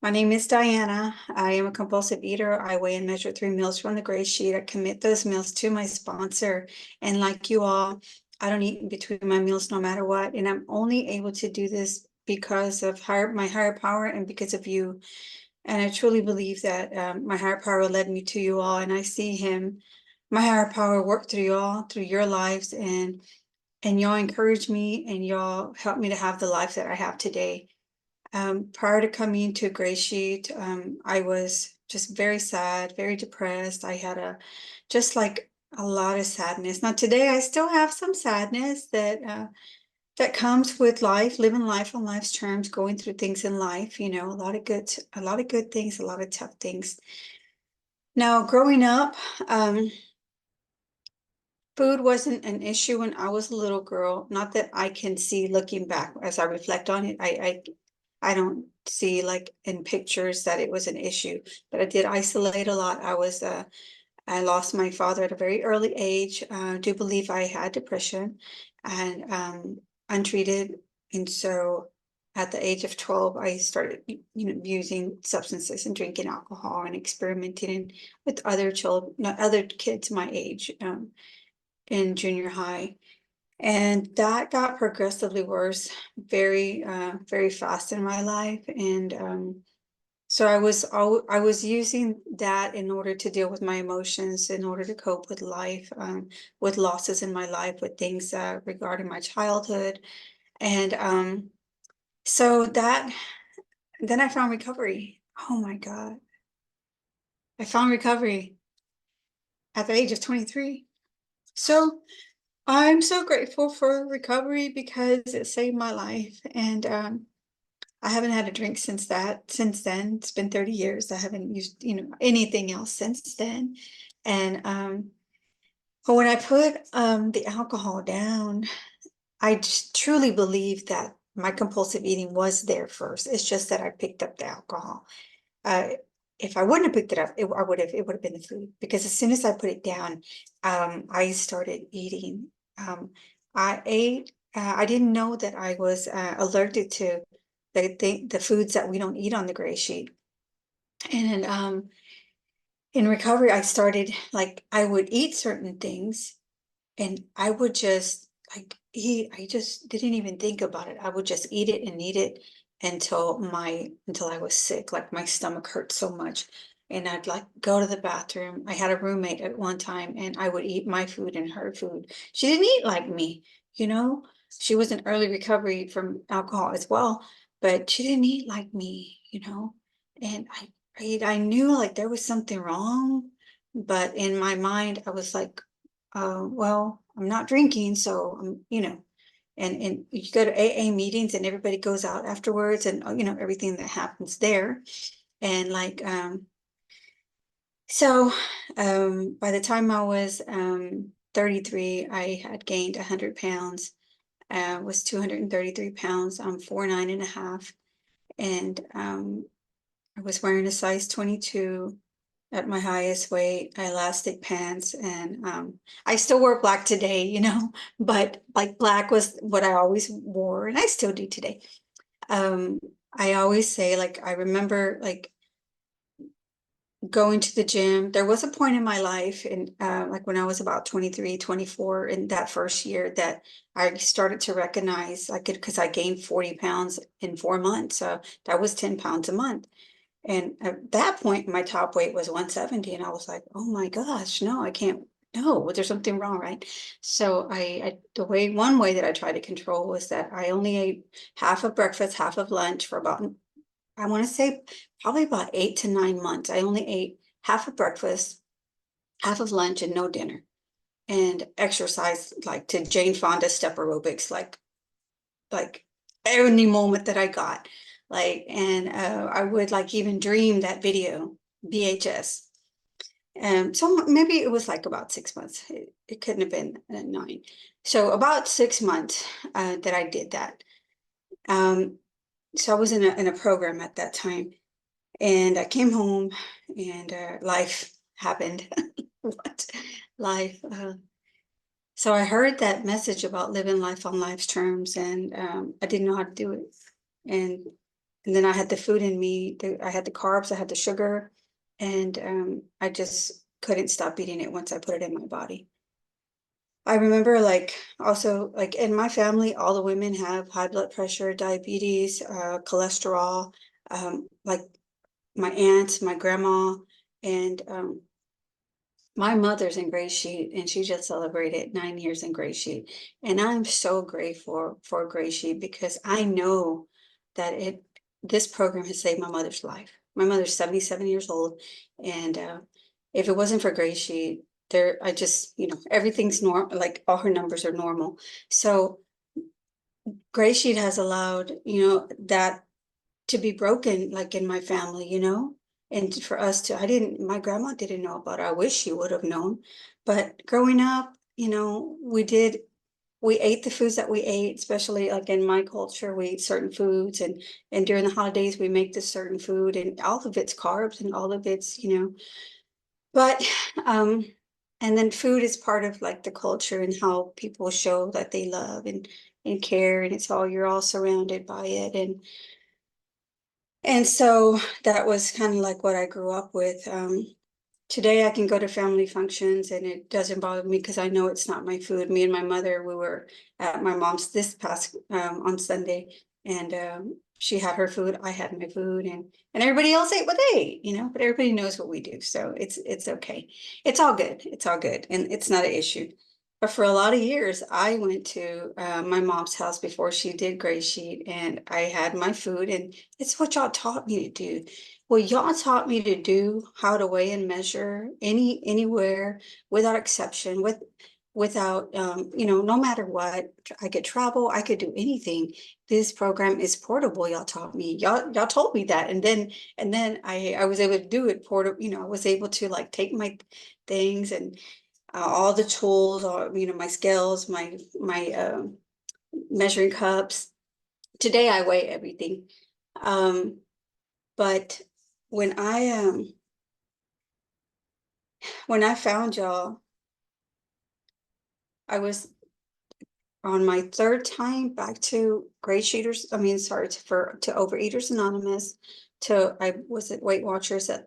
My name is Diana. I am a compulsive eater. I weigh and measure 3 meals from the gray sheet. I commit those meals to my sponsor. And like you all, I don't eat in between my meals no matter what. And I'm only able to do this because of my higher power and because of you. And I truly believe that my higher power led me to you all. And I see him, my higher power work through you all, through your lives. And y'all encourage me and y'all help me to have the life that I have today. Prior to coming to Gray Sheet, I was just very sad, very depressed. I had just like a lot of sadness. Now today I still have some sadness that comes with life, living life on life's terms, going through things in life, a lot of good things, a lot of tough things. Now, growing up, food wasn't an issue when I was a little girl. Not that I can see looking back as I reflect on it. I don't see like in pictures that it was an issue, but I did isolate a lot. I lost my father at a very early age. I do believe I had depression and untreated. And so at the age of 12, I started, using substances and drinking alcohol and experimenting with other children, other kids my age, in junior high. And that got progressively worse very fast in my life. And so I was using that in order to deal with my emotions, in order to cope with life, with losses in my life, with things regarding my childhood. And so that then I found recovery. Oh my God. I found recovery at the age of 23. So I'm so grateful for recovery because it saved my life. And I haven't had a drink since then. It's been 30 years. I haven't used, anything else since then. And but when I put the alcohol down, I just truly believe that my compulsive eating was there first. It's just that I picked up the alcohol. Uh, if I wouldn't have picked it up, it would have been the food, because as soon as I put it down, I started eating. I ate. I didn't know that I was allergic to the foods that we don't eat on the gray sheet. And in recovery, I started, like, I would eat certain things and I would just like eat. I just didn't even think about it. I would just eat it and eat it until I was sick. Like my stomach hurt so much. And I'd like go to the bathroom. I had a roommate at one time and I would eat my food and her food. She didn't eat like me, you know. She was in early recovery from alcohol as well, but she didn't eat like me, you know. And I knew like there was something wrong, but in my mind I was like, well, I'm not drinking, so and you go to AA meetings and everybody goes out afterwards, and everything that happens there. And like so by the time I was 33, I had gained 100 pounds, was 233 pounds. I'm 4'9.5", and I was wearing a size 22 at my highest weight, elastic pants, and I still wear black today, but like black was what I always wore, and I still do today. Um, I always say, like, I remember like going to the gym. There was a point in my life, and like when I was about 23, 24, in that first year, that I started to recognize I could, because I gained 40 pounds in 4 months. So that was 10 pounds a month. And at that point, my top weight was 170. And I was like, oh my gosh, no, I can't. No, there's something wrong, right? So one way that I tried to control was that I only ate half of breakfast, half of lunch for about, I want to say probably about 8 to 9 months. I only ate half of breakfast, half of lunch, and no dinner. And exercise like to Jane Fonda step aerobics, like any moment that I got. Like, and I would like even dream that video, VHS. So maybe it was like about 6 months. It couldn't have been 9. So about 6 months that I did that. So I was in a program at that time, and I came home, and life happened. What life? So I heard that message about living life on life's terms, and I didn't know how to do it. And and then I had the food in me, I had the carbs, I had the sugar, and I just couldn't stop eating it once I put it in my body. I remember like also like in my family, all the women have high blood pressure, diabetes, cholesterol, like my aunt, my grandma, and my mother's in Gray Sheet, and she just celebrated 9 years in Gray Sheet. And I'm so grateful for Gray Sheet because I know that this program has saved my mother's life. My mother's 77 years old, and if it wasn't for Gray Sheet, I just, everything's normal, like all her numbers are normal. So Gray Sheet has allowed, that to be broken, like in my family, and for us to, my grandma didn't know about it. I wish she would have known. But growing up, we ate the foods that we ate, especially like in my culture, we eat certain foods, and during the holidays, we make this certain food, and all of it's carbs and all of it's, but, and then food is part of like the culture and how people show that they love and care, and you're all surrounded by it. And so that was kind of like what I grew up with. Today I can go to family functions and it doesn't bother me because I know it's not my food. Me and my mother, we were at my mom's this past on Sunday, and she had her food, I had my food, and everybody else ate what they ate, but everybody knows what we do. So it's okay. It's all good. It's all good. And it's not an issue. But for a lot of years, I went to my mom's house before she did Gray Sheet, and I had my food, and it's what y'all taught me to do. Well, y'all taught me to do how to weigh and measure anywhere without exception, without no matter what. I could travel, I could do anything. This program is portable, y'all taught me. Y'all told me that. And then I was able to do it portable, I was able to like take my things and all the tools, or my scales, my measuring cups. Today I weigh everything. But when I found y'all, I was on my third time back to GreySheeters. I mean, sorry, to Overeaters Anonymous. I was at Weight Watchers I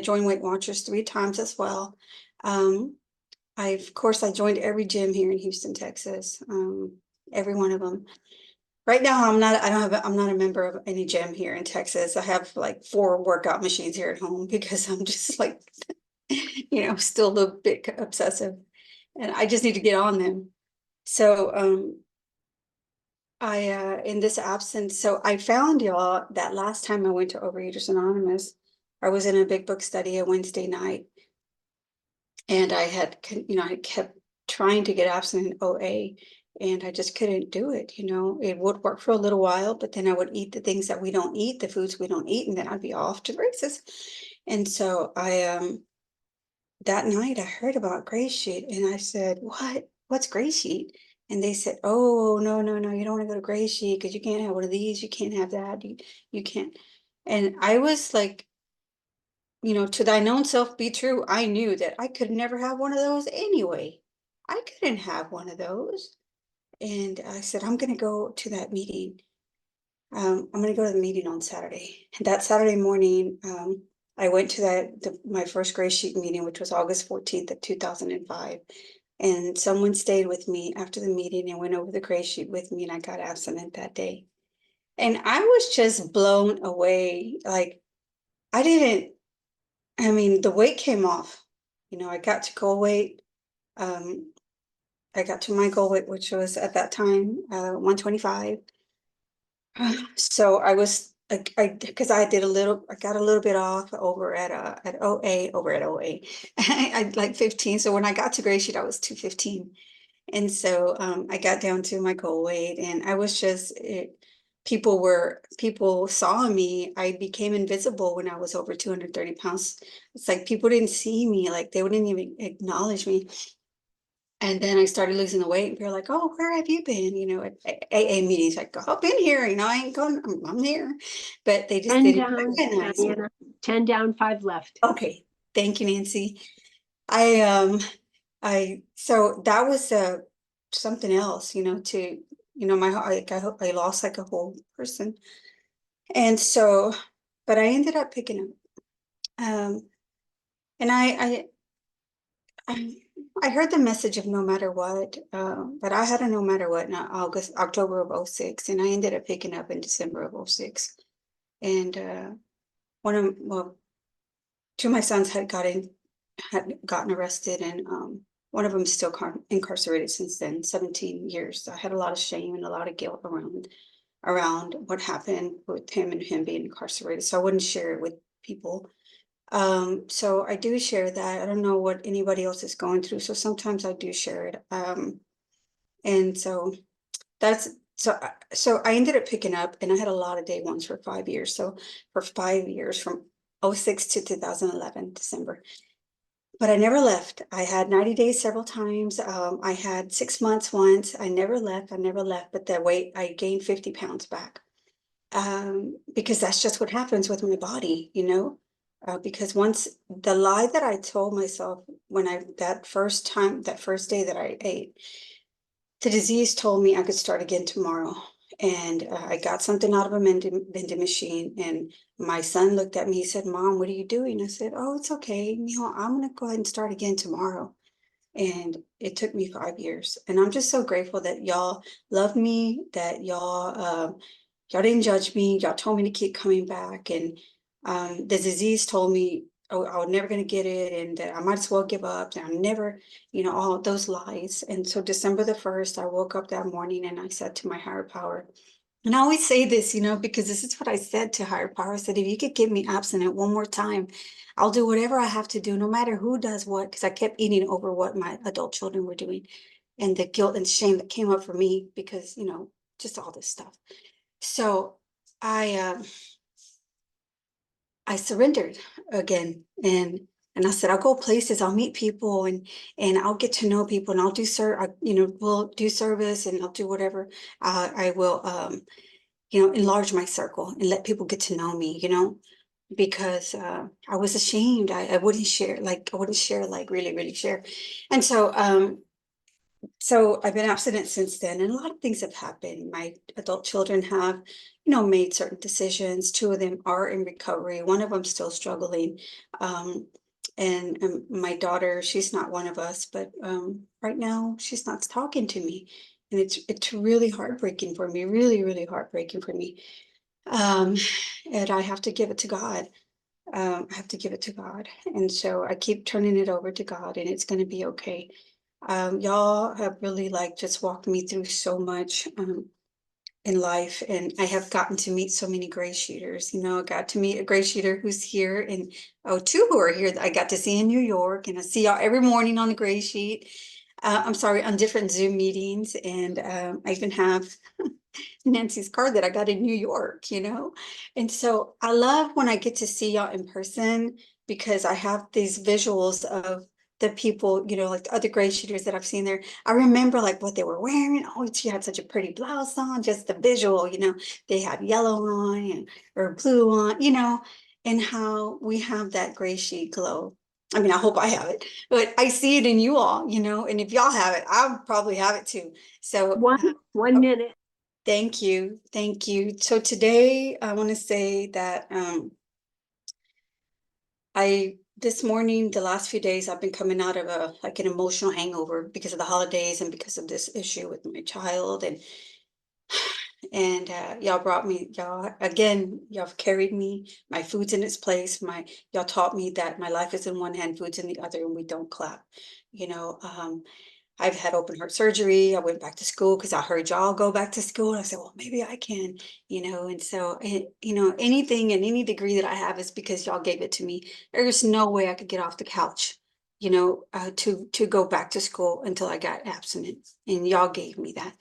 joined Weight Watchers 3 times as well. Of course I joined every gym here in Houston, Texas. Every one of them. Right now, I'm not a member of any gym here in Texas. I have like 4 workout machines here at home because I'm just like, still a little bit obsessive, and I just need to get on them. So, in this absence, so I found y'all that last time I went to Overeaters Anonymous. I was in a big book study a Wednesday night, and I kept trying to get abstinent in OA, and I just couldn't do it. It would work for a little while, but then I would eat the things that we don't eat, the foods we don't eat, and then I'd be off to the races. And so that night I heard about Gray Sheet, and I said, what's Gray Sheet? And they said, oh, no, no, no, you don't want to go to Gray Sheet because you can't have one of these, you can't have that, you can't. And I was like, to thine own self be true. I knew that I could never have one of those anyway. I couldn't have one of those. And I said, I'm going to go to that meeting. I'm going to go to the meeting on Saturday. And that Saturday morning, I went to my first Gray Sheet meeting, which was August 14th of 2005. And someone stayed with me after the meeting and went over the Gray Sheet with me, and I got abstinent that day. And I was just blown away. Like, the weight came off. I got to goal weight. I got to my goal weight, which was at that time 125. So I was because I got a little bit off over at OA. I like 15. So when I got to Gray Sheet, I was 215. And so I got down to my goal weight, and I was people saw me. I became invisible when I was over 230 pounds. It's like people didn't see me, like they wouldn't even acknowledge me. And then I started losing the weight, and people were like, oh, where have you been? At AA meetings, like, I've been here, I ain't going, I'm here. But they 10 didn't down, recognize me. Diana. 10 down, 5 left. Okay. Thank you, Nancy. So that was something else, to, my, I lost like a whole person. And so, but I ended up picking up. And I, I heard the message of no matter what, but I had a no matter what in October of '06, and I ended up picking up in December of '06. And well, two of my sons had gotten arrested, and one of them is still incarcerated since then, 17 years. So I had a lot of shame and a lot of guilt around what happened with him and him being incarcerated. So I wouldn't share it with people. So I do share that. I don't know what anybody else is going through, so sometimes I do share it. And so that's so I ended up picking up, and I had a lot of day ones for 5 years. So for 5 years, from '06 to 2011 December. But I never left. I had 90 days several times. I had 6 months once. I never left. I never left. But that weight, I gained 50 pounds back. Because that's just what happens with my body, you know? Because once the lie that I told myself when that first day that I ate, the disease told me I could start again tomorrow. And I got something out of a vending machine, and my son looked at me, he said, "Mom, what are you doing?" I said, "Oh, it's okay. You know, I'm gonna go ahead and start again tomorrow." And it took me 5 years. And I'm just so grateful that y'all love me, that y'all didn't judge me. Y'all told me to keep coming back. And the disease told me, oh, I was never going to get it, and that I might as well give up. And I'm never, all those lies. And so December the 1st, I woke up that morning and I said to my higher power, and I always say this, because this is what I said to higher power. I said, if you could get me abstinent one more time, I'll do whatever I have to do, no matter who does what, because I kept eating over what my adult children were doing, and the guilt and shame that came up for me because, just all this stuff. So I I surrendered again, and I said, I'll go places, I'll meet people, and I'll get to know people, and I'll do we'll do service, and I'll do whatever. I will enlarge my circle and let people get to know me, because I was ashamed. I wouldn't share, like really, really share. And so I've been abstinent since then, and a lot of things have happened. My adult children have, made certain decisions. Two of them are in recovery. One of them still struggling. Um, and my daughter, she's not one of us, but right now she's not talking to me. And it's really heartbreaking for me, really, really heartbreaking for me. Um, and I have to give it to God. I have to give it to God. And so I keep turning it over to God, and it's going to be okay. Y'all have really just walked me through so much in life, and I have gotten to meet so many GreySheeters. I got to meet a GreySheeter who's here, and two who are here that I got to see in New York, and I see y'all every morning on the Grey Sheet. I'm sorry, on different Zoom meetings, and I even have Nancy's card that I got in New York, And so I love when I get to see y'all in person, because I have these visuals of the people, like the other GreySheeters that I've seen there. I remember what they were wearing. Oh, she had such a pretty blouse on, just the visual, they had yellow on or blue on, and how we have that gray sheet glow. I mean, I hope I have it, but I see it in you all, and if y'all have it, I'll probably have it too. So One minute. thank you. Thank you. So today I want to say that this morning, the last few days, I've been coming out of an emotional hangover because of the holidays and because of this issue with my child, and y'all have carried me. My food's in its place. Y'all taught me that my life is in one hand, food's in the other, and we don't clap. I've had open heart surgery. I went back to school because I heard y'all go back to school. And I said, well, maybe I can, and so, anything and any degree that I have is because y'all gave it to me. There's no way I could get off the couch, to go back to school until I got abstinent, and y'all gave me that.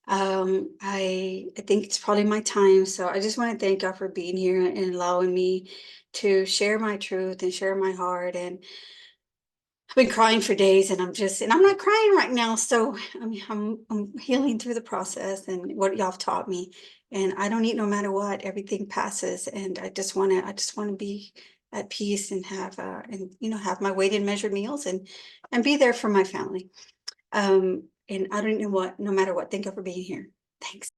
I think it's probably my time. So I just want to thank y'all for being here and allowing me to share my truth and share my heart. And I've been crying for days, and I'm not crying right now. So I mean, I'm healing through the process and what y'all have taught me. And I don't eat no matter what. Everything passes, and I just want to be at peace and have my weighted and measured meals, and be there for my family. And I don't know what, no matter what. Thank you for being here. Thanks.